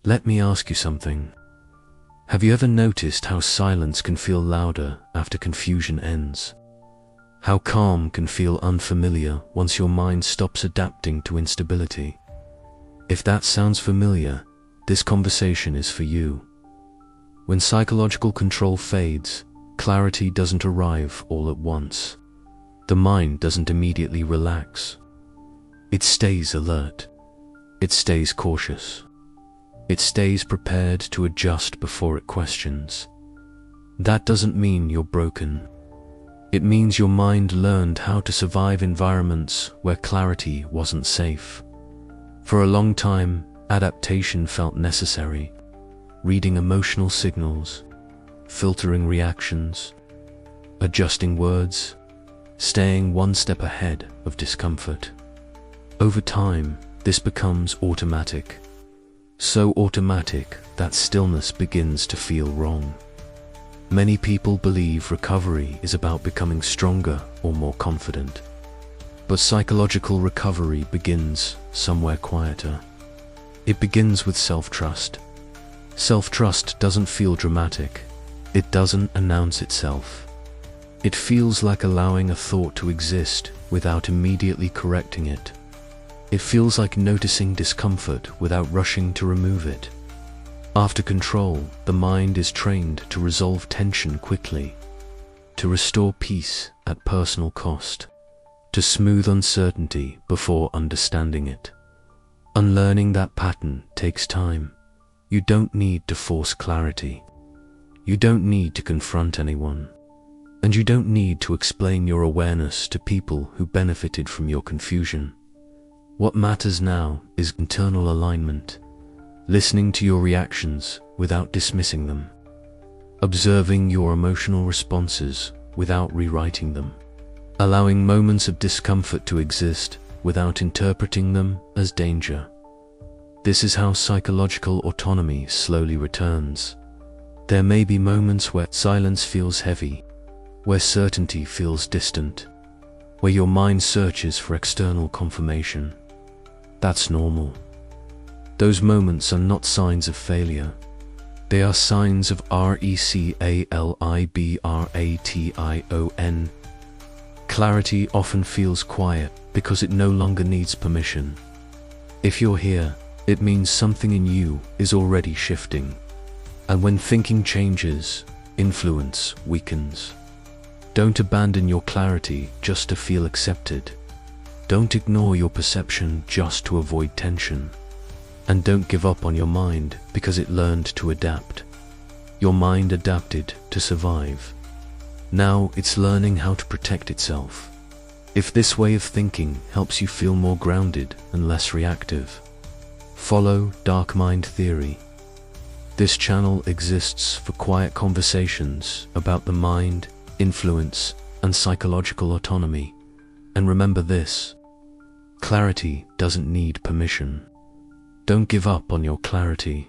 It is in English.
Let me ask you something. Have you ever noticed how silence can feel louder after confusion ends? How calm can feel unfamiliar once your mind stops adapting to instability? If that sounds familiar, this conversation is for you. When psychological control fades, clarity doesn't arrive all at once. The mind doesn't immediately relax. It stays alert. It stays cautious. It stays prepared to adjust before it questions. That doesn't mean you're broken. It means your mind learned how to survive environments where clarity wasn't safe. For a long time, adaptation felt necessary. Reading emotional signals, filtering reactions, adjusting words, staying one step ahead of discomfort. Over time, this becomes automatic. So automatic that stillness begins to feel wrong. Many people believe recovery is about becoming stronger or more confident. But psychological recovery begins somewhere quieter. It begins with self-trust. Self-trust doesn't feel dramatic. It doesn't announce itself. It feels like allowing a thought to exist without immediately correcting it. It feels like noticing discomfort without rushing to remove it. After control, the mind is trained to resolve tension quickly, to restore peace at personal cost, to smooth uncertainty before understanding it. Unlearning that pattern takes time. You don't need to force clarity. You don't need to confront anyone. And you don't need to explain your awareness to people who benefited from your confusion. What matters now is internal alignment, listening to your reactions without dismissing them, observing your emotional responses without rewriting them, allowing moments of discomfort to exist without interpreting them as danger. This is how psychological autonomy slowly returns. There may be moments where silence feels heavy, where certainty feels distant, where your mind searches for external confirmation. That's normal. Those moments are not signs of failure. They are signs of recalibration. Clarity often feels quiet because it no longer needs permission. If you're here, it means something in you is already shifting. And when thinking changes, influence weakens. Don't abandon your clarity just to feel accepted. Don't ignore your perception just to avoid tension. And don't give up on your mind because it learned to adapt. Your mind adapted to survive. Now it's learning how to protect itself. If this way of thinking helps you feel more grounded and less reactive, follow Dark Mind Theory. This channel exists for quiet conversations about the mind, influence, and psychological autonomy. And remember this: clarity doesn't need permission. Don't give up on your clarity.